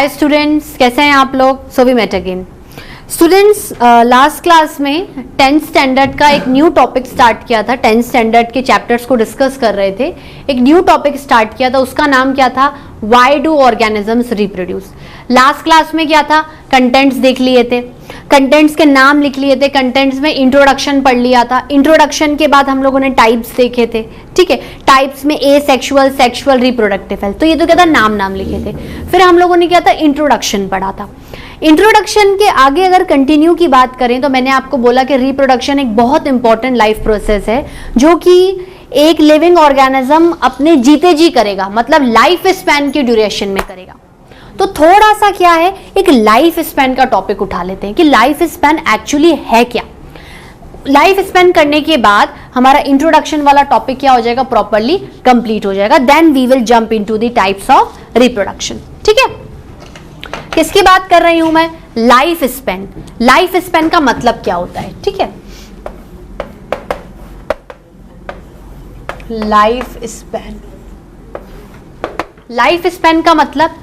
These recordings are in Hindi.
हाय स्टूडेंट्स, कैसे हैं आप लोग? So we met again. Students, last class में 10th स्टैंडर्ड का एक न्यू टॉपिक स्टार्ट किया था। 10th स्टैंडर्ड के चैप्टर्स को डिस्कस कर रहे थे। एक न्यू टॉपिक स्टार्ट किया था, उसका नाम क्या था? Why do organisms reproduce. Last class में क्या था? कंटेंट्स देख लिए थे, कंटेंट्स के नाम लिख लिए थे, कंटेंट्स में इंट्रोडक्शन पढ़ लिया था। इंट्रोडक्शन के बाद हम लोगों ने टाइप्स देखे थे, ठीक है। टाइप्स में एसेक्सुअल, सेक्सुअल, रिप्रोडक्टिव हेल्थ, तो ये तो क्या था? नाम लिखे थे। फिर हम लोगों ने क्या था? इंट्रोडक्शन पढ़ा था। इंट्रोडक्शन के आगे अगर कंटिन्यू की बात करें तो मैंने आपको बोला कि रिप्रोडक्शन एक बहुत इंपॉर्टेंट लाइफ प्रोसेस है जो कि एक लिविंग ऑर्गेनिज्म अपने जीते जी करेगा, मतलब लाइफ स्पैन की ड्यूरेशन में करेगा। तो थोड़ा सा क्या है, एक लाइफ स्पैन का टॉपिक उठा लेते हैं कि लाइफ स्पैन एक्चुअली है क्या। लाइफ स्पैन करने के बाद हमारा इंट्रोडक्शन वाला टॉपिक क्या हो जाएगा? प्रॉपरली कंप्लीट हो जाएगा। Then we will jump into the types of reproduction. ठीक है, किसकी बात कर रही हूं मैं? Life span. लाइफ स्पैन का मतलब क्या होता है? ठीक है, लाइफ स्पैन। लाइफ स्पैन का मतलब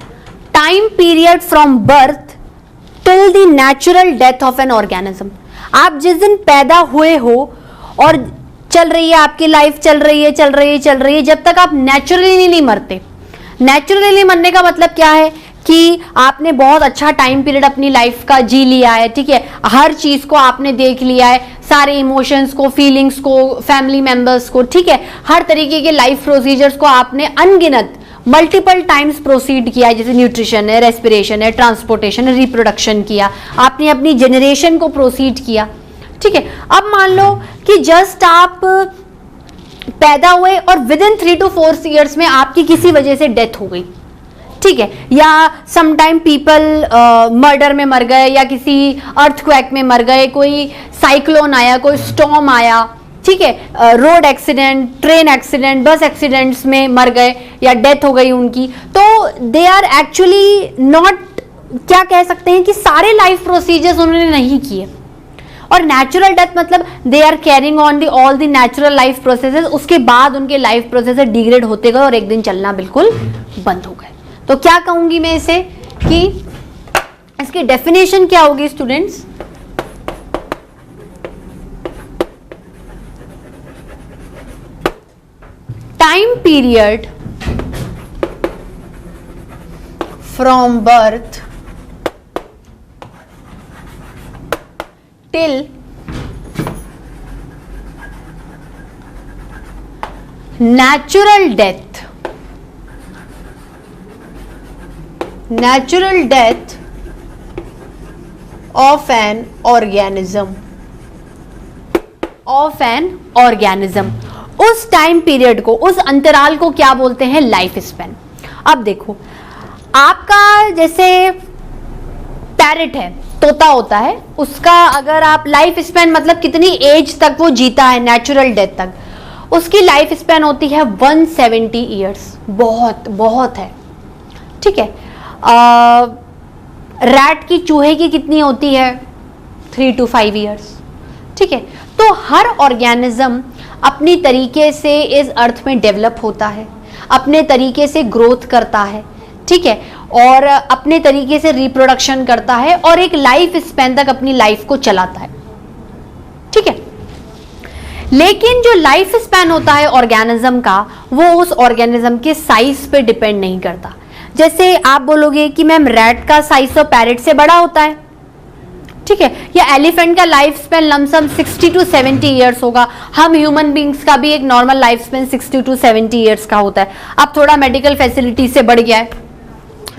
time period from birth till the natural death of an organism. आप जिस दिन पैदा हुए हो और चल रही है आपकी लाइफ, चल रही है जब तक आप नेचुरली नहीं मरते। नेचुरली मरने का मतलब क्या है कि आपने बहुत अच्छा टाइम पीरियड अपनी लाइफ का जी लिया है, ठीक है। हर चीज को आपने देख लिया है, सारे इमोशंस को, फीलिंग्स को, फैमिली मेंबर्स को, ठीक है। हर तरीके के लाइफ प्रोसीजर्स को आपने अनगिनत मल्टीपल टाइम्स प्रोसीड किया है, जैसे न्यूट्रिशन है, रेस्पिरेशन है, ट्रांसपोर्टेशन है, रिप्रोडक्शन किया, आपने अपनी जनरेशन को प्रोसीड किया, ठीक है। अब मान लो कि जस्ट आप पैदा हुए और विद इन 3 to 4 years में आपकी किसी वजह से डेथ हो गई, ठीक है। या समटाइम पीपल मर्डर में मर गए, या किसी अर्थक्वेक में मर गए, कोई साइक्लोन आया, कोई स्टॉर्म आया, ठीक है। रोड एक्सीडेंट, ट्रेन एक्सीडेंट, बस एक्सीडेंट्स में मर गए या डेथ हो गई उनकी। तो दे आर एक्चुअली नॉट, क्या कह सकते हैं कि सारे लाइफ प्रोसीजर्स उन्होंने नहीं किए। और नेचुरल डेथ मतलब they are carrying on the all the natural life processes, उसके बाद उनके लाइफ प्रोसेसेस डिग्रेड होते गए और एक दिन चलना बिल्कुल बंद हो गए। तो क्या कहूंगी मैं इसे कि इसकी डेफिनेशन क्या होगी students? Time period from birth till natural death of an organism, उस टाइम पीरियड को, उस अंतराल को क्या बोलते हैं? Life span. अब देखो, आपका जैसे पैरेट है, तोता होता है, उसका अगर आप लाइफ स्पैन मतलब कितनी एज तक वो जीता है, नेचुरल डेथ तक, उसकी लाइफ स्पैन होती है 170 ईयर्स। बहुत है, ठीक है। रैट की, चूहे की कितनी होती है? 3 to 5 ईयर्स, ठीक है। तो हर ऑर्गेनिज्म अपनी तरीके से इस अर्थ में डेवलप होता है, अपने तरीके से ग्रोथ करता है, ठीक है, और अपने तरीके से रिप्रोडक्शन करता है और एक लाइफ स्पैन तक अपनी लाइफ को चलाता है, ठीक है। लेकिन जो लाइफ स्पैन होता है ऑर्गेनिज्म का, वो उस ऑर्गेनिज्म के साइज पे डिपेंड नहीं करता। जैसे आप बोलोगे कि मैम रैट का साइज तो पैरेट से बड़ा होता है, ठीक है, या एलिफेंट का life span lump sum 60 to 70 years होगा। हम ह्यूमन बींग्स का भी एक normal life span 60 to 70 years का होता है। अब थोड़ा मेडिकल फैसिलिटी से बढ़ गया है,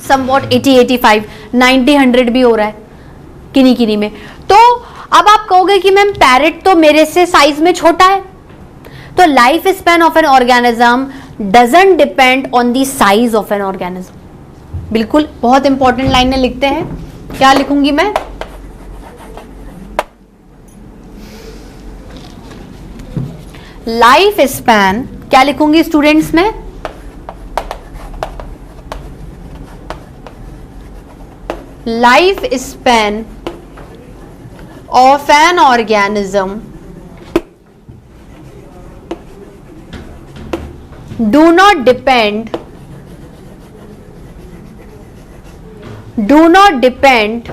समवॉट 80, 85, 90, 100 भी हो रहा है किन्हीं में। तो अब आप कहोगे कि मैम पैरेट तो मेरे से साइज में छोटा है। तो life span of an organism doesn't depend on the size of an organism. बिल्कुल, बहुत इंपॉर्टेंट लाइन में लिखते हैं। क्या लिखूंगी मैं? लाइफ स्पैन क्या लिखूंगी स्टूडेंट्स में? Life span of an organism do not depend do not depend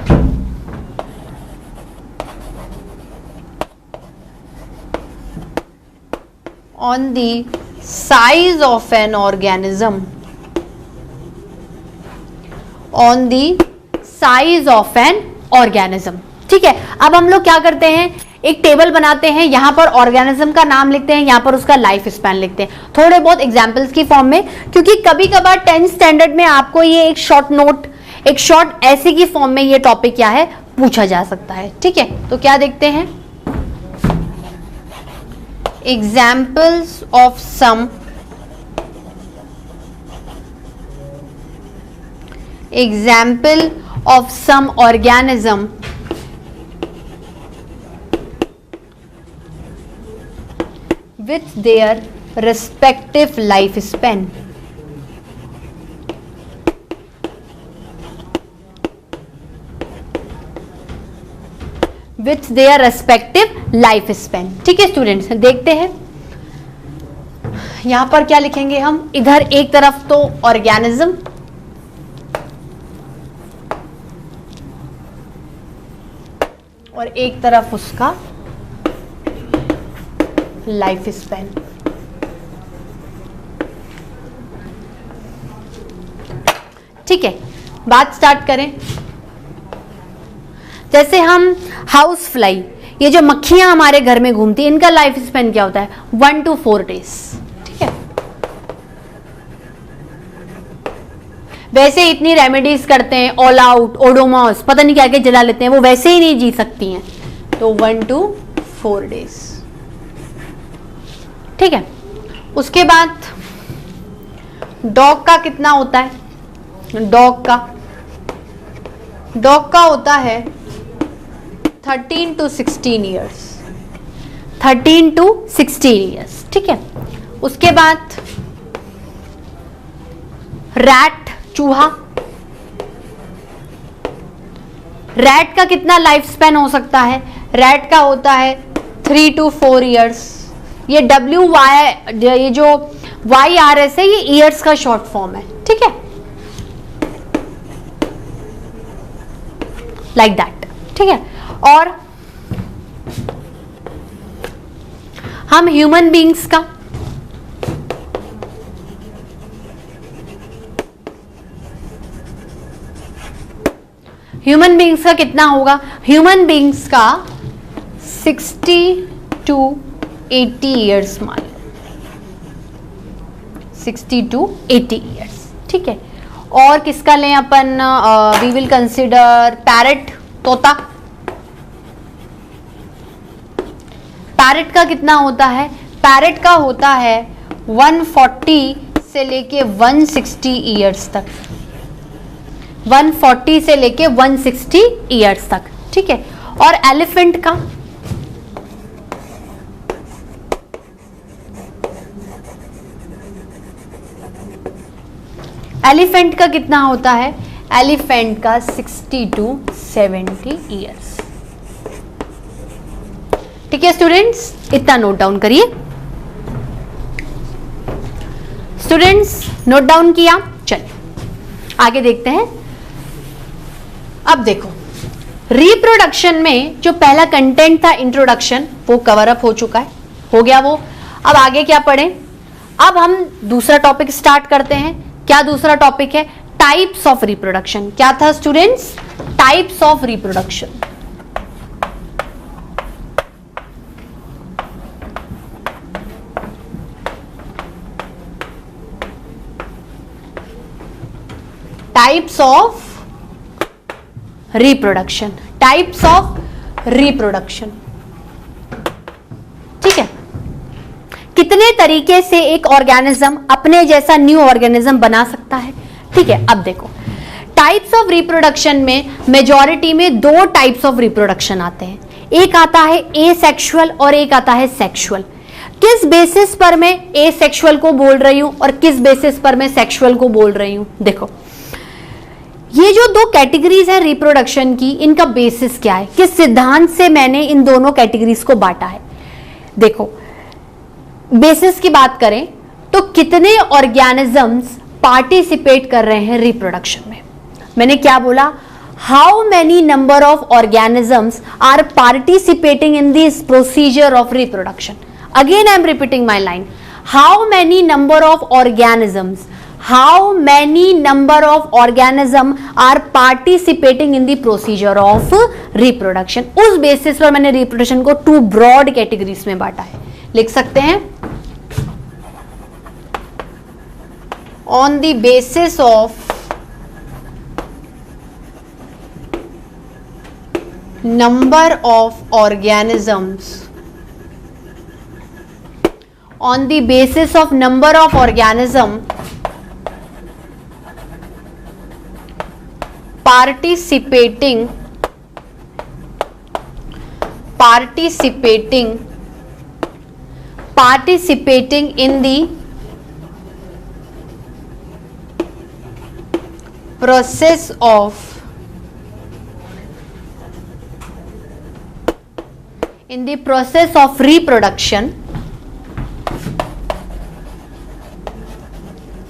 on the size of an organism, on the size of an organism. ठीक है, अब हम लोग क्या करते हैं, एक टेबल बनाते हैं, यहां पर ऑर्गेनिज्म का नाम लिखते हैं, यहां पर उसका लाइफ स्पैन लिखते हैं, थोड़े बहुत एग्जांपल्स की फॉर्म में, क्योंकि कभी कभार 10th स्टैंडर्ड में आपको ये एक शॉर्ट नोट, एक शॉर्ट ऐसे की फॉर्म में ये टॉपिक क्या है पूछा जा सकता है। ठीक है, तो क्या देखते हैं, examples of some example of some organism with their respective lifespan। with their respective lifespan। ठीक है स्टूडेंट्स, देखते हैं यहां पर क्या लिखेंगे हम, इधर एक तरफ तो ऑर्गेनिज्म, और एक तरफ उसका लाइफ स्पैन। ठीक है, बात स्टार्ट करें। जैसे हम हाउस फ्लाई, ये जो मक्खियां हमारे घर में घूमती हैं, इनका लाइफ स्पैन क्या होता है, 1 to 4 days। ठीक है, वैसे इतनी रेमेडीज करते हैं, ऑल आउट, ओडोमॉस, पता नहीं क्या क्या जला लेते हैं, वो वैसे ही नहीं जी सकती हैं, तो 1 to 4 days। ठीक है, उसके बाद डॉग का कितना होता है, डॉग का होता है 13 to 16 years, 13 to 16 years। ठीक है, उसके बाद रैट, चूहा, रैट का कितना लाइफ स्पैन हो सकता है, रैट का होता है 3 to 4 years। ये ये जो YRS है, ये ईयर्स का शॉर्ट फॉर्म है। ठीक है, लाइक दैट। ठीक है, और हम ह्यूमन बीइंग्स का, ह्यूमन बीइंग्स का कितना होगा, ह्यूमन बीइंग्स का 60 to 80 years मान लो, 60 to 80 years। ठीक है, और किसका लें अपन, वी विल कंसिडर पैरेट, तोता। पैरेट का कितना होता है, पैरेट का होता है 140 से लेके 160 ईयर्स तक, 140 से लेके 160 ईयर्स तक। ठीक है, और एलिफेंट का, एलिफेंट का कितना होता है, एलिफेंट का 60 to 70 ईयर्स। ठीक है स्टूडेंट्स, इतना नोट डाउन करिए। स्टूडेंट्स नोट डाउन किया, चलिए आगे देखते हैं। अब देखो, रिप्रोडक्शन में जो पहला कंटेंट था इंट्रोडक्शन, वो कवर अप हो चुका है, हो गया वो। अब आगे क्या पढ़ें, अब हम दूसरा टॉपिक स्टार्ट करते हैं। क्या दूसरा टॉपिक है, टाइप्स ऑफ रिप्रोडक्शन। क्या था students, types of reproduction. Types of reproduction, types of reproduction. ठीक है, कितने तरीके से एक ऑर्गेनिज्म अपने जैसा न्यू ऑर्गेनिज्म बना सकता है। ठीक है, अब देखो टाइप्स ऑफ रिप्रोडक्शन में मेजॉरिटी में 2 टाइप्स ऑफ रिप्रोडक्शन आते हैं, एक आता है एसेक्सुअल और एक आता है सेक्सुअल। किस बेसिस पर मैं एसेक्सुअल को बोल रही हूं और किस बेसिस पर मैं सेक्सुअल को बोल रही हूं, देखो ये जो 2 कैटेगरीज है रिप्रोडक्शन की, इनका बेसिस क्या है, किस सिद्धांत से मैंने इन दोनों कैटेगरीज को बांटा है। देखो बेसिस की बात करें तो कितने ऑर्गेनिजम्स पार्टिसिपेट कर रहे हैं रिप्रोडक्शन में, मैंने क्या बोला? How many number of organisms are participating in this procedure of reproduction. Again I am repeating my line. How many number of organisms, how many number of organism are participating in the procedure of reproduction. उस बेसिस पर मैंने रिप्रोडक्शन को 2 ब्रॉड कैटेगरीज में बांटा है. लिख सकते हैं on the basis of number of organisms, on the basis of number of organism participating in the process of reproduction,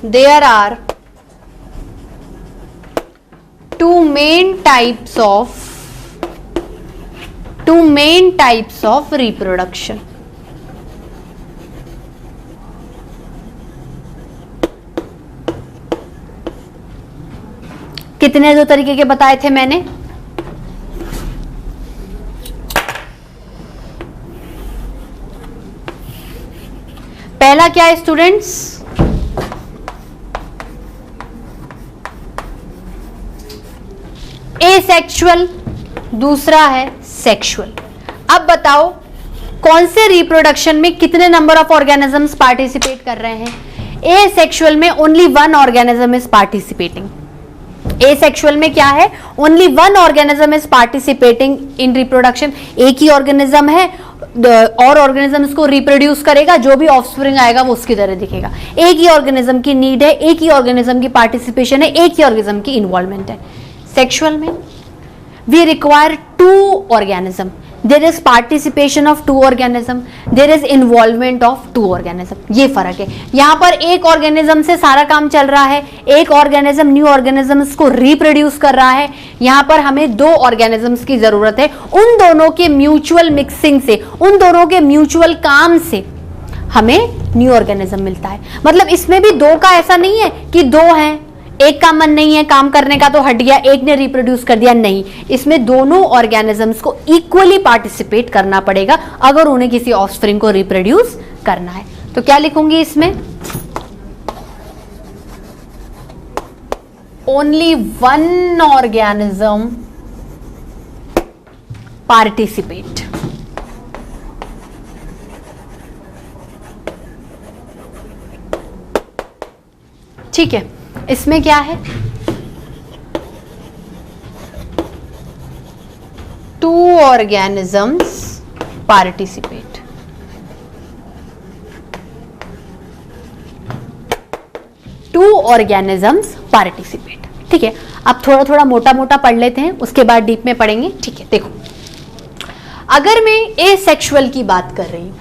there are two main types of reproduction. कितने 2 तरीके के बताए थे मैंने? पहला क्या है स्टूडेंट्स? एसेक्सुअल, दूसरा है सेक्सुअल. अब बताओ कौन से रिप्रोडक्शन में कितने नंबर ऑफ ऑर्गेनिजम्स पार्टिसिपेट कर रहे हैं? एसेक्सुअल में only 1 organism is participating. Asexual में क्या है? Only 1 organism is participating in reproduction. एक ही ऑर्गेनिज्म है और ऑर्गेनिज्म इसको रिप्रोड्यूस करेगा, जो भी ऑफस्प्रिंग आएगा वो उसकी तरह दिखेगा. एक ही ऑर्गेनिज्म की नीड है, एक ही ऑर्गेनिज्म की पार्टिसिपेशन है, एक ही ऑर्गेनिज्म की इन्वॉल्वमेंट है. सेक्सुअल में we require 2 organism. There is participation of 2 organism. There is involvement of 2 organism. ये फर्क है. यहां पर एक ऑर्गेनिज्म से सारा काम चल रहा है, एक ऑर्गेनिज्म न्यू ऑर्गेनिज्म को रिप्रोड्यूस कर रहा है. यहां पर हमें 2 ऑर्गेनिजम्स की जरूरत है. उन दोनों के म्यूचुअल मिक्सिंग से, उन दोनों के म्यूचुअल काम से हमें न्यू ऑर्गेनिज्म मिलता है. मतलब इसमें भी 2 का ऐसा नहीं है कि 2 हैं, एक का मन नहीं है काम करने का तो हट गया, एक ने रिप्रोड्यूस कर दिया. नहीं, इसमें दोनों ऑर्गेनिजम्स को इक्वली पार्टिसिपेट करना पड़ेगा अगर उन्हें किसी ऑफस्प्रिंग को रिप्रोड्यूस करना है. तो क्या लिखूंगी इसमें? Only 1 organism participate. ठीक है, इसमें क्या है? 2 organisms participate. ठीक है, अब थोड़ा थोड़ा मोटा मोटा पढ़ लेते हैं, उसके बाद डीप में पढ़ेंगे. ठीक है, देखो अगर मैं एसेक्सुअल की बात कर रही हूं,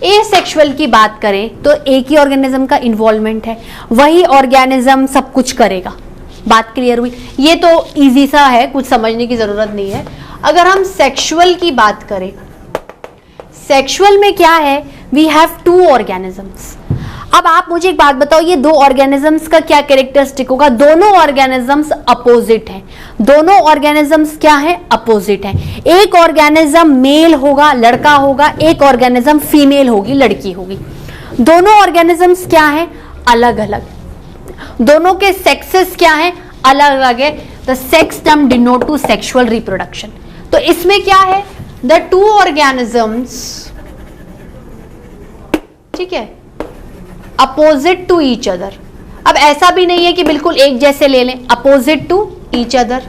एसेक्सुअल की बात करें तो एक ही ऑर्गेनिज्म का इन्वॉल्वमेंट है, वही ऑर्गेनिज्म सब कुछ करेगा. बात क्लियर हुई? ये तो इजी सा है, कुछ समझने की जरूरत नहीं है. अगर हम सेक्सुअल की बात करें, सेक्सुअल में क्या है? We have 2 organisms. अब आप मुझे एक बात बताओ, ये 2 ऑर्गेनिजम्स का क्या कैरेक्टरिस्टिक होगा? दोनों ऑर्गेनिजम्स अपोजिट हैं. दोनों ऑर्गेनिजम्स क्या है? अपोजिट हैं. एक ऑर्गेनिज्म मेल होगा, लड़का होगा, एक ऑर्गेनिज्म फीमेल होगी, लड़की होगी. दोनों ऑर्गेनिजम्स क्या है? अलग अलग. दोनों के सेक्सेस क्या है? अलग अलग है. The sex term denote to sexual reproduction. तो इसमें क्या है? द 2 ऑर्गेनिजम्स, ठीक है, अपोजिट टू ईच अदर. अब ऐसा भी नहीं है कि बिल्कुल एक जैसे ले लें, अपोजिट टू ईच अदर.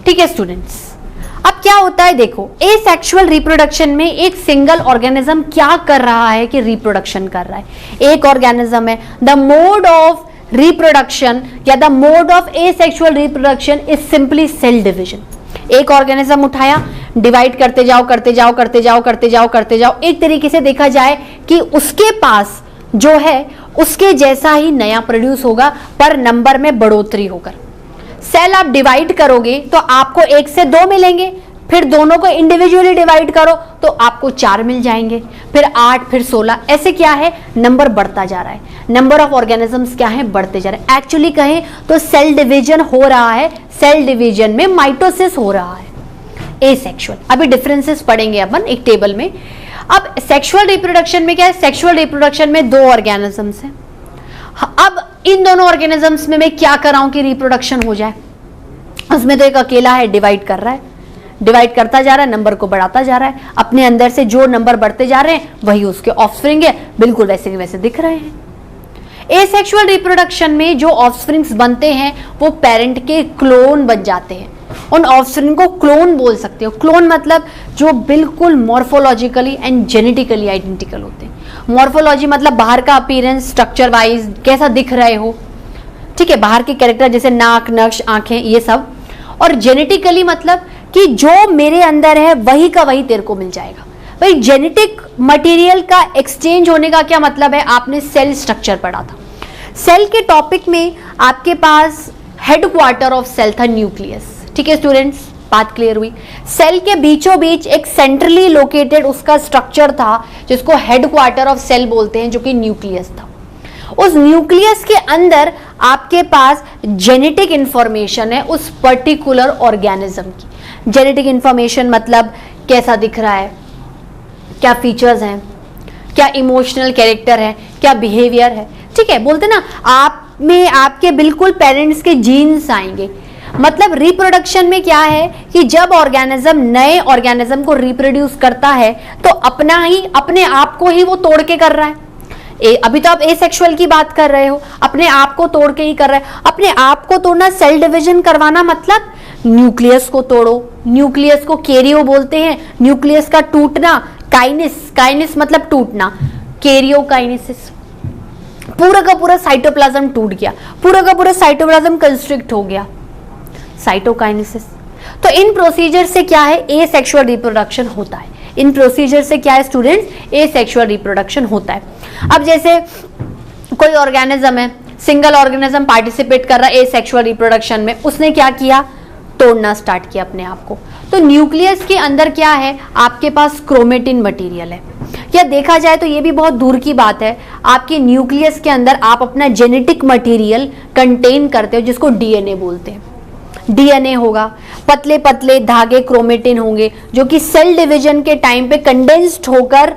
ठीक है स्टूडेंट्स, अब क्या होता है देखो, एसेक्सुअल रिप्रोडक्शन में एक सिंगल ऑर्गेनिज्म क्या कर रहा है कि रिप्रोडक्शन कर रहा है. एक ऑर्गेनिज्म है. द मोड ऑफ रिप्रोडक्शन या the mode of asexual reproduction is simply cell division. एक ऑर्गेनिज्म उठाया, डिवाइड करते जाओ करते जाओ करते जाओ करते जाओ करते जाओ, एक तरीके से देखा जाए कि उसके पास जो है उसके जैसा ही नया प्रोड्यूस होगा, पर नंबर में बढ़ोतरी होकर। सेल आप डिवाइड करोगे तो आपको 1 से 2 मिलेंगे, फिर दोनों को इंडिविजुअली डिवाइड करो तो आपको 4 मिल जाएंगे, फिर 8, फिर 16, ऐसे क्या है नंबर बढ़ता जा रहा है, नंबर ऑफ ऑर्गेनिजम्स क्या है बढ़ते जा रहे हैं। एक्चुअली कहें तो सेल डिवीजन हो रहा है, सेल डिवीजन में माइटोसिस हो रहा है। एसेक्सुअल, अभी डिफरेंसेस पढ़ेंगे अपन एक टेबल में। अब सेक्सुअल रिप्रोडक्शन में क्या है, सेक्सुअल रिप्रोडक्शन में 2 ऑर्गेनिजम्स हैं। अब इन दोनों ऑर्गेनिजम्स में मैं क्या कराऊं कि रिप्रोडक्शन हो जाए, उसमें तो एक अकेला है डिवाइड कर रहा है, डिवाइड करता जा रहा है, नंबर को बढ़ाता जा रहा है, अपने अंदर से जो नंबर बढ़ते जा रहे हैं वही उसके ऑफस्प्रिंग है, बिल्कुल वैसे के वैसे दिख रहे हैं। एसेक्सुअल रिप्रोडक्शन में जो ऑफस्प्रिंग्स बनते हैं वो पेरेंट के क्लोन बन जाते हैं। उन ऑफस्प्रिंग को क्लोन बोल सकते हो। क्लोन मतलब जो बिल्कुल मॉर्फोलॉजिकली एंड जेनेटिकली आइडेंटिकल होते हैं। मॉर्फोलॉजी मतलब बाहर का अपीयरेंस, स्ट्रक्चर वाइज कैसा दिख रहे हो, ठीक है, बाहर के कैरेक्टर जैसे नाक, नक्श, आंखें, ये सब। और जेनेटिकली मतलब कि जो मेरे अंदर है वही का वही तेरे को मिल जाएगा। भाई जेनेटिक मटेरियल का एक्सचेंज होने का क्या मतलब है, आपने सेल स्ट्रक्चर पढ़ा था। सेल के टॉपिक में आपके पास हेडक्वार्टर ऑफ सेल था न्यूक्लियस, ठीक है स्टूडेंट्स, बात क्लियर हुई। सेल के बीचों बीच एक सेंट्रली लोकेटेड उसका स्ट्रक्चर था जिसको हेडक्वार्टर ऑफ सेल बोलते हैं, जो कि न्यूक्लियस था। उस न्यूक्लियस के अंदर आपके पास जेनेटिक इंफॉर्मेशन है उस पर्टिकुलर ऑर्गेनिज्म की। जेनेटिक इंफॉर्मेशन मतलब कैसा दिख रहा है, क्या फीचर्स हैं, क्या इमोशनल कैरेक्टर है, क्या बिहेवियर है, ठीक है। बोलते ना आप में आपके बिल्कुल पेरेंट्स के जीन्स आएंगे। मतलब रिप्रोडक्शन में क्या है कि जब ऑर्गेनिज्म नए ऑर्गेनिज्म को रिप्रोड्यूस करता है तो अपने आप को ही वो तोड़ के कर रहा है। अभी तो आप एसेक्सुअल की बात कर रहे हो, अपने आप को तोड़ के ही कर रहा है। अपने आप को तोड़ना, सेल डिवीजन करवाना मतलब न्यूक्लियस को तोड़ो। न्यूक्लियस को कैरियो बोलते हैं। न्यूक्लियस का टूटना, काइनिस मतलब टूटना, कैरियोकाइनेसिस। पूरा का पूरा साइटोप्लाज्म टूट गया, पूरा का पूरा साइटोप्लाज्म कंस्ट्रिक्ट हो गया, साइटोकाइनेसिस। तो इन प्रोसीजर से क्या है, एसेक्सुअल रिप्रोडक्शन होता है। इन प्रोसीजर से क्या है स्टूडेंट्स, एसेक्सुअल रिप्रोडक्शन होता है। अब जैसे कोई ऑर्गेनिज्म है, सिंगल ऑर्गेनिज्म पार्टिसिपेट कर रहा है एसेक्सुअल रिप्रोडक्शन में, उसने क्या किया, तोड़ना स्टार्ट किया अपने आप को। तो न्यूक्लियस के अंदर क्या है, आपके पास क्रोमेटिन मटेरियल है। या देखा जाए तो ये भी बहुत दूर की बात है, आपके न्यूक्लियस के अंदर आप अपना जेनेटिक मटेरियल कंटेन करते हो जिसको डीएनए बोलते हैं। डीएनए होगा, पतले पतले धागे क्रोमेटिन होंगे जो कि सेल डिवीजन के टाइम पे कंडेंस्ड होकर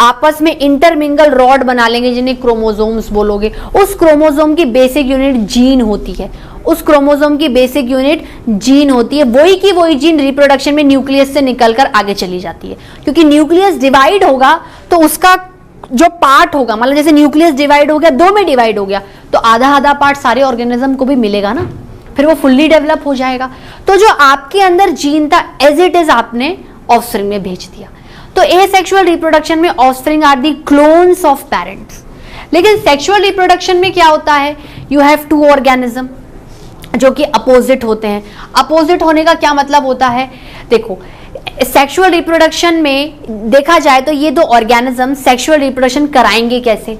आपस में इंटरमिंगल रॉड बना लेंगे जिन्हें क्रोमोसोम्स बोलोगे। उस क्रोमोसोम की बेसिक यूनिट जीन होती है। उस क्रोमोसोम की बेसिक यूनिट जीन होती है। वही की वही जीन रिप्रोडक्शन में न्यूक्लियस से निकलकर आगे चली जाती है। क्योंकि न्यूक्लियस डिवाइड होगा तो उसका जो पार्ट होगा, मतलब जैसे न्यूक्लियस डिवाइड हो गया, 2 में डिवाइड हो गया, तो आधा आधा पार्ट सारे ऑर्गेनिज्म को भी मिलेगा ना, फिर वो फुल्ली डेवलप हो जाएगा। तो जो आपके अंदर जीन था एज इट इज आपने ऑफस्प्रिंग में भेज दिया। तो एसेक्सुअल रिप्रोडक्शन में offspring are the clones of parents. लेकिन सेक्सुअल रिप्रोडक्शन में क्या होता है, यू हैव 2 ऑर्गेनिज्म जो कि अपोजिट होते हैं। अपोजिट होने का क्या मतलब होता है, देखो सेक्सुअल रिप्रोडक्शन में देखा जाए तो ये 2 ऑर्गेनिज्म सेक्सुअल रिप्रोडक्शन कराएंगे कैसे,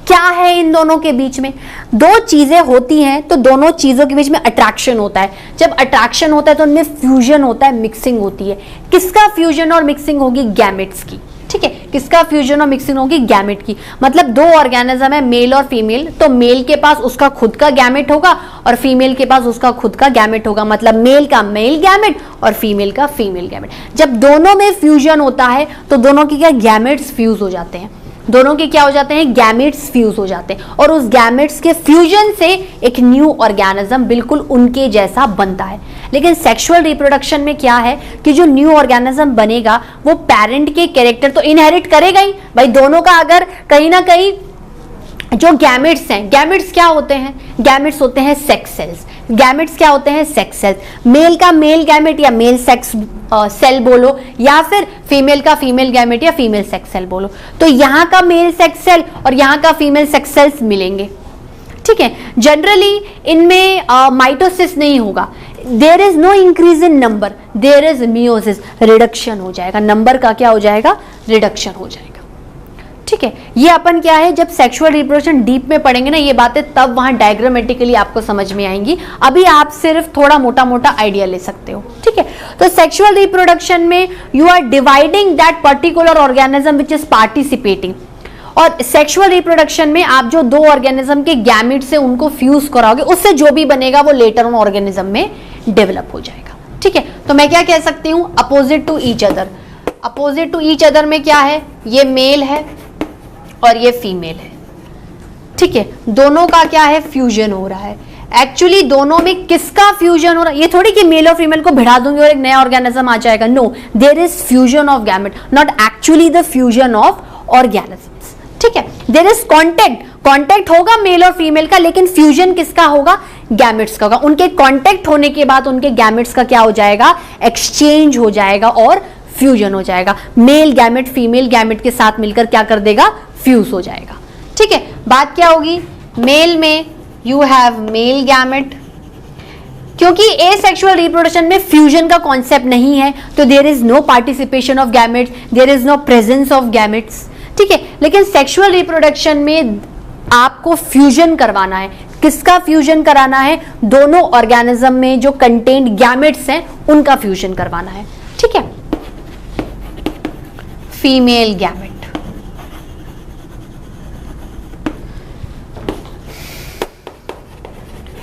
क्या है इन दोनों के बीच में, 2 चीजें होती हैं। तो दोनों चीजों के बीच में अट्रैक्शन होता है। जब अट्रैक्शन होता है तो उनमें फ्यूजन होता है, मिक्सिंग होती है। किसका फ्यूजन और मिक्सिंग होगी, गैमेट्स की, ठीक है। किसका फ्यूजन और मिक्सिंग होगी, गैमेट की। मतलब 2 ऑर्गेनिज्म है, मेल और फीमेल, तो मेल के पास उसका खुद का गैमेट होगा और फीमेल के पास उसका खुद का गैमेट होगा। मतलब मेल का मेल गैमेट और फीमेल का फीमेल गैमेट। जब दोनों में फ्यूजन होता है तो दोनों की क्या, गैमेट्स फ्यूज हो जाते हैं। दोनों के क्या हो जाते हैं, गैमेट्स फ्यूज हो जाते हैं। और उस गैमेट्स के फ्यूजन से एक न्यू ऑर्गेनिज्म बिल्कुल उनके जैसा बनता है। लेकिन सेक्सुअल रिप्रोडक्शन में क्या है कि जो न्यू ऑर्गेनिज्म बनेगा वो पेरेंट के कैरेक्टर तो इनहेरिट करेगा ही। भाई दोनों का अगर कहीं ना कहीं जो गैमेट्स हैं, गैमेट्स क्या होते हैं, गैमेट्स होते हैं सेक्स सेल्स। गैमेट्स क्या होते हैं, सेक्स सेल्स। मेल का मेल गैमेट या मेल सेक्स सेल बोलो, या फिर फीमेल का फीमेल गैमेट या फीमेल सेक्स सेल बोलो। तो यहाँ का मेल सेक्स सेल और यहाँ का फीमेल सेक्स सेल्स मिलेंगे, ठीक है। जनरली इनमें माइटोसिस नहीं होगा। There is no increase in number, there is meiosis, reduction हो जाएगा, नंबर का क्या हो जाएगा, रिडक्शन हो जाएगा। ठीक है, ये अपन क्या है, जब सेक्सुअल रिप्रोडक्शन डीप में पढ़ेंगे ना ये बातें, तब वहां डायग्रामेटिकली आपको समझ में आएंगी। अभी आप सिर्फ थोड़ा मोटा मोटा आइडिया ले सकते हो। ठीक है, तो सेक्सुअल रिप्रोडक्शन में you are dividing that particular organism which is participating, और सेक्सुअल रिप्रोडक्शन में आप जो दो ऑर्गेनिज्म के गैमेट से उनको फ्यूज कराओगे, उससे जो भी बनेगा वो लेटर ऑन ऑर्गेनिज्म में डेवलप हो जाएगा। ठीक है, तो मैं क्या कह सकती हूं, opposite to each other. Opposite to each other में क्या है, ये मेल है और ये फीमेल है। ठीक है, दोनों का क्या है, फ्यूजन हो रहा है। एक्चुअली दोनों में किसका फ्यूजन हो रहा है, ये थोड़ी कि मेल और फीमेल को भिड़ा दूंगी और एक नया ऑर्गेनिज्म आ जाएगा। No, there is fusion of gamete, not actually the fusion of organisms. ठीक है, देयर इज कांटेक्ट, कांटेक्ट होगा मेल और फीमेल का, लेकिन फ्यूजन किसका होगा, गैमेट्स का होगा। उनके कांटेक्ट होने के बाद उनके गैमेट्स का क्या हो जाएगा, एक्सचेंज हो जाएगा और फ्यूजन हो जाएगा। मेल गैमेट फीमेल गैमेट के साथ मिलकर क्या कर देगा, फ्यूज हो जाएगा। ठीक है, बात क्या होगी, मेल में यू हैव मेल गैमेट, क्योंकि एसेक्सुअल रिप्रोडक्शन में फ्यूजन का कॉन्सेप्ट नहीं है, तो there is no participation of gametes, there is no presence of gametes. ठीक है, लेकिन सेक्सुअल रिप्रोडक्शन में आपको फ्यूजन करवाना है। किसका फ्यूजन कराना है, दोनों ऑर्गेनिज्म में जो कंटेंट गैमेट्स हैं उनका फ्यूजन करवाना है। ठीक है, फीमेल गैमेट,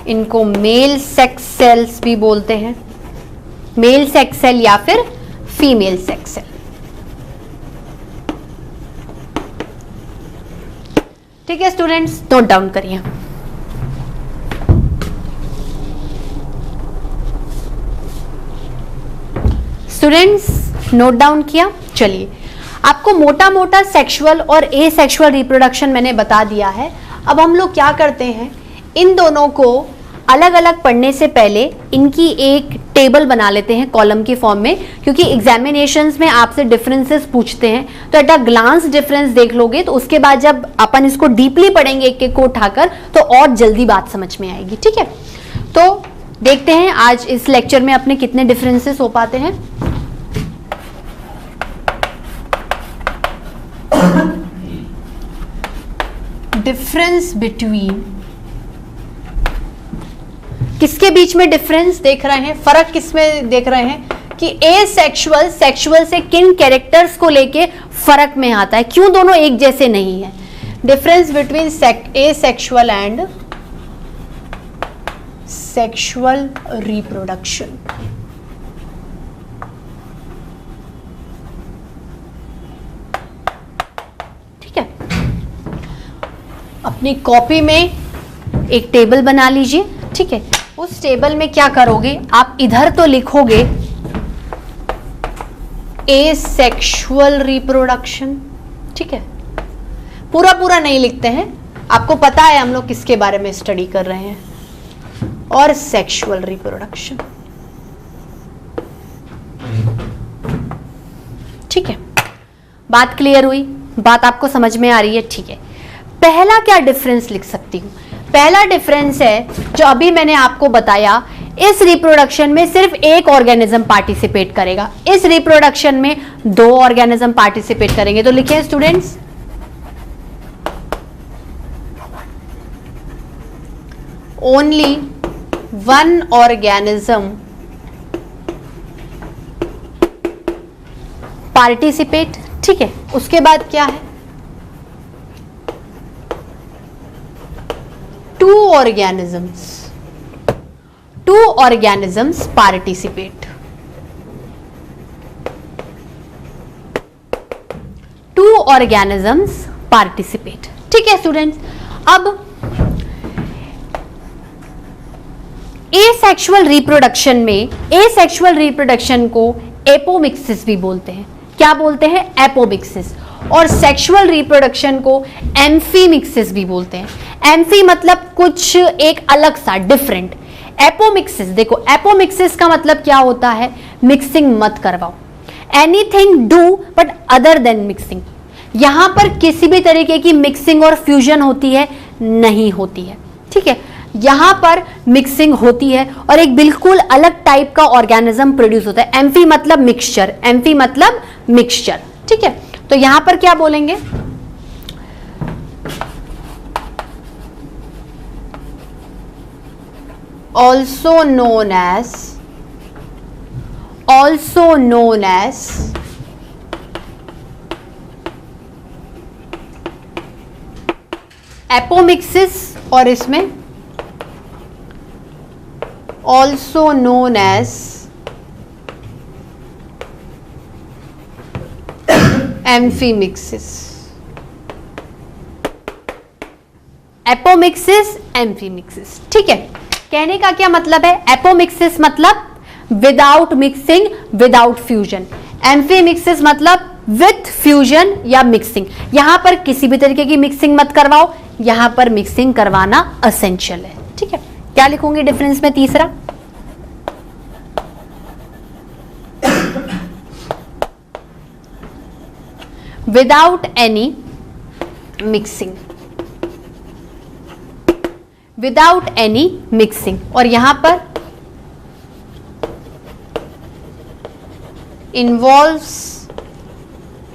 इनको मेल सेक्स सेल्स भी बोलते हैं, मेल सेक्स सेल या फिर फीमेल सेक्स सेल। ठीक है स्टूडेंट्स, नोट डाउन करिए। स्टूडेंट्स नोट डाउन किया। चलिए, आपको मोटा मोटा सेक्सुअल और एसेक्सुअल रिप्रोडक्शन मैंने बता दिया है। अब हम लोग क्या करते हैं, इन दोनों को अलग अलग पढ़ने से पहले इनकी एक टेबल बना लेते हैं कॉलम की फॉर्म में, क्योंकि एग्जामिनेशंस में आपसे डिफरेंसेस पूछते हैं, तो एट अ ग्लांस डिफरेंस देख लोगे, तो उसके बाद जब अपन इसको डीपली पढ़ेंगे एक एक को उठाकर, तो और जल्दी बात समझ में आएगी। ठीक है, तो देखते हैं आज इस लेक्चर में अपने कितने डिफरेंसेस हो पाते हैं। डिफरेंस बिटवीन, किसके बीच में डिफरेंस देख रहे हैं, फर्क किसमें देख रहे हैं, कि एसेक्सुअल सेक्सुअल से किन कैरेक्टर्स को लेके फर्क में आता है, क्यों दोनों एक जैसे नहीं है। Difference between asexual and sexual reproduction. ठीक है, अपनी कॉपी में एक टेबल बना लीजिए। ठीक है, उस टेबल में क्या करोगे, आप इधर तो लिखोगे एसेक्सुअल रिप्रोडक्शन। ठीक है, पूरा पूरा नहीं लिखते हैं, आपको पता है हम लोग किसके बारे में स्टडी कर रहे हैं, और सेक्सुअल रिप्रोडक्शन। ठीक है, बात क्लियर हुई, बात आपको समझ में आ रही है। ठीक है, पहला क्या डिफरेंस लिख सकती हूं, पहला डिफरेंस है जो अभी मैंने आपको बताया, इस रिप्रोडक्शन में सिर्फ एक ऑर्गेनिज्म पार्टिसिपेट करेगा, इस रिप्रोडक्शन में दो ऑर्गेनिज्म पार्टिसिपेट करेंगे। तो लिखिए students, only one organism participate. ठीक है, उसके बाद क्या है, two organisms participate, two organisms participate। ठीक है स्टूडेंट्स, अब एसेक्सुअल रिप्रोडक्शन में, एसेक्सुअल रिप्रोडक्शन को एपोमिक्सिस भी बोलते हैं। क्या बोलते हैं, एपोमिक्सिस। और सेक्सुअल रिप्रोडक्शन को एम्फीमिक्सिस भी बोलते हैं। एम्फी मतलब कुछ एक अलग सा, डिफरेंट। एपोमिक्सिस, देखो एपोमिक्सिस का मतलब क्या होता है, मिक्सिंग मत करवाओ, anything do but other than mixing. यहां पर किसी भी तरीके की मिक्सिंग और फ्यूजन होती है, नहीं होती है। ठीक है, यहां पर मिक्सिंग होती है और एक बिल्कुल अलग टाइप का ऑर्गेनिज्म प्रोड्यूस होता है। एम्फी मतलब मिक्सचर, एम्फी मतलब मिक्सचर, ठीक है। तो यहां पर क्या बोलेंगे, also known as एपोमिक्सिस, और इसमें also known as amphimixis. Apomixis, amphimixis, ठीक है। कहने का क्या मतलब है, एपोमिक्सिस मतलब without mixing, without fusion, amphimixis मतलब विथ फ्यूजन या मिक्सिंग। यहां पर किसी भी तरीके की मिक्सिंग मत करवाओ, यहां पर मिक्सिंग करवाना असेंशियल है, ठीक है। क्या लिखूंगी डिफरेंस में तीसरा, without any mixing, without any mixing, और यहां पर इन्वॉल्व्स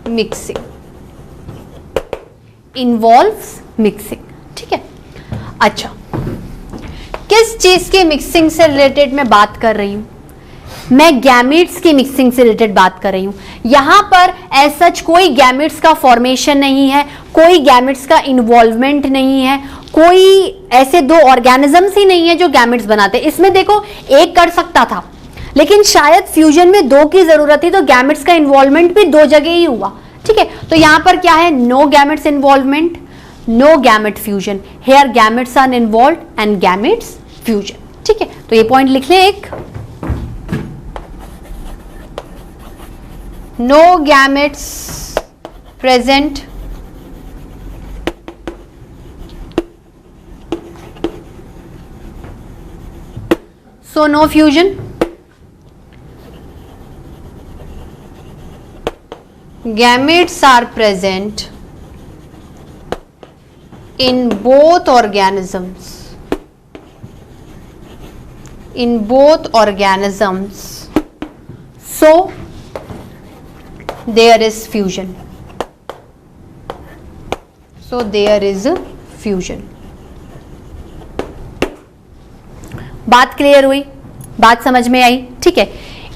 मिक्सिंग, इन्वॉल्व्स मिक्सिंग, ठीक है। अच्छा, किस चीज की मिक्सिंग से रिलेटेड मैं बात कर रही हूं, मैं गैमेट्स की मिक्सिंग से रिलेटेड बात कर रही हूं। यहां पर एज सच कोई गैमेट्स का फॉर्मेशन नहीं है, कोई गैमेट्स का इन्वॉल्वमेंट नहीं है, कोई ऐसे दो ऑर्गेनिजम्स ही नहीं है जो गैमेट्स बनाते। इसमें देखो एक कर सकता था, लेकिन शायद फ्यूजन में दो की जरूरत थी, तो गैमेट्स का इन्वॉल्वमेंट भी दो जगह ही हुआ, ठीक है। तो यहां पर क्या है, no gametes involvement, no gamete fusion, here gametes are involved and gametes fusion, ठीक है। तो ये पॉइंट लिख लें एक, no gametes present, so no fusion, gametes are present in both organisms, so there is fusion, बात क्लियर हुई, बात समझ में आई, ठीक है।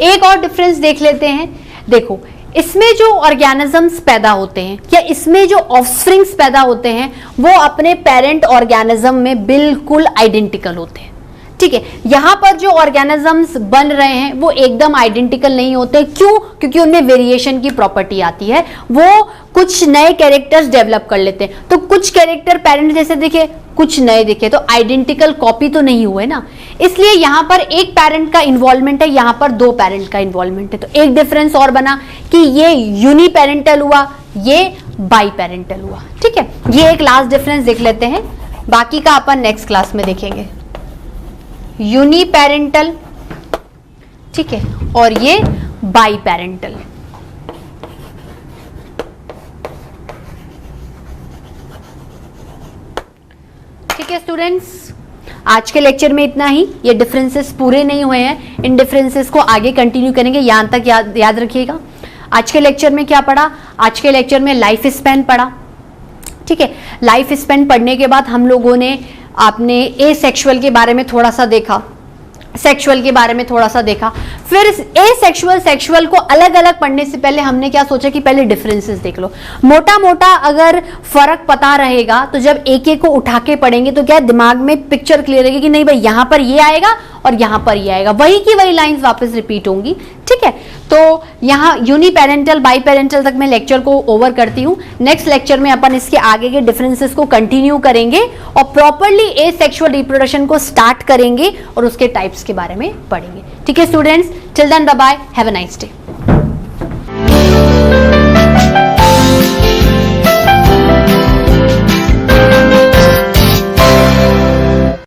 एक और डिफरेंस देख लेते हैं। देखो, इसमें जो ऑर्गेनिजम्स पैदा होते हैं या इसमें जो ऑफस्प्रिंग्स पैदा होते हैं वो अपने पेरेंट ऑर्गेनिज्म में बिल्कुल आइडेंटिकल होते हैं, ठीक है। यहां पर जो ऑर्गेनिजम्स बन रहे हैं वो एकदम आइडेंटिकल नहीं होते, क्यों, क्योंकि उनमें वेरिएशन की प्रॉपर्टी आती है, वो कुछ नए कैरेक्टर्स डेवलप कर लेते हैं। तो कुछ कैरेक्टर पेरेंट जैसे दिखे, कुछ नए दिखे, तो आइडेंटिकल कॉपी तो नहीं हुए ना। इसलिए यहां पर एक पेरेंट का इन्वॉल्वमेंट है, यहां पर दो पेरेंट का इन्वॉल्वमेंट है। तो एक डिफरेंस और बना कि ये यूनिपेरेंटल हुआ, ये बाई पेरेंटल हुआ, ठीक है। ये एक लास्ट डिफरेंस देख लेते हैं, बाकी का अपन नेक्स्ट क्लास में देखेंगे। यूनिपेरेंटल, ठीक है, और ये बाई पेरेंटल। ठीक है स्टूडेंट्स, आज के लेक्चर में इतना ही। ये डिफरेंसेस पूरे नहीं हुए हैं, इन डिफरेंसेस को आगे कंटिन्यू करेंगे, यहां तक याद रखिएगा। आज के लेक्चर में क्या पढ़ा, आज के लेक्चर में लाइफ स्पैन पढ़ा, ठीक है। लाइफ स्पैन पढ़ने के बाद हम लोगों ने आपने ए सेक्सुअल के बारे में थोड़ा सा देखा, सेक्सुअल के बारे में थोड़ा सा देखा, फिर ए सेक्सुअल सेक्सुअल को अलग अलग पढ़ने से पहले हमने क्या सोचा कि पहले डिफरेंसेस देख लो। मोटा मोटा अगर फर्क पता रहेगा तो जब एक एक को उठा के पढ़ेंगे तो क्या दिमाग में पिक्चर क्लियर रहेगी कि नहीं भाई यहां पर ये आएगा और यहां पर ये आएगा, वही की वही लाइंस वापस रिपीट होंगी, ठीक है। तो यहाँ यूनिपेरेंटल बाई पेरेंटल तक मैं लेक्चर को ओवर करती हूँ। नेक्स्ट लेक्चर में अपन इसके आगे के डिफरेंसेस को कंटिन्यू करेंगे और प्रॉपरली ए सेक्सुअल रिप्रोडक्शन को स्टार्ट करेंगे और उसके टाइप्स के बारे में पढ़ेंगे, ठीक है students. Till then bye bye, have a nice day.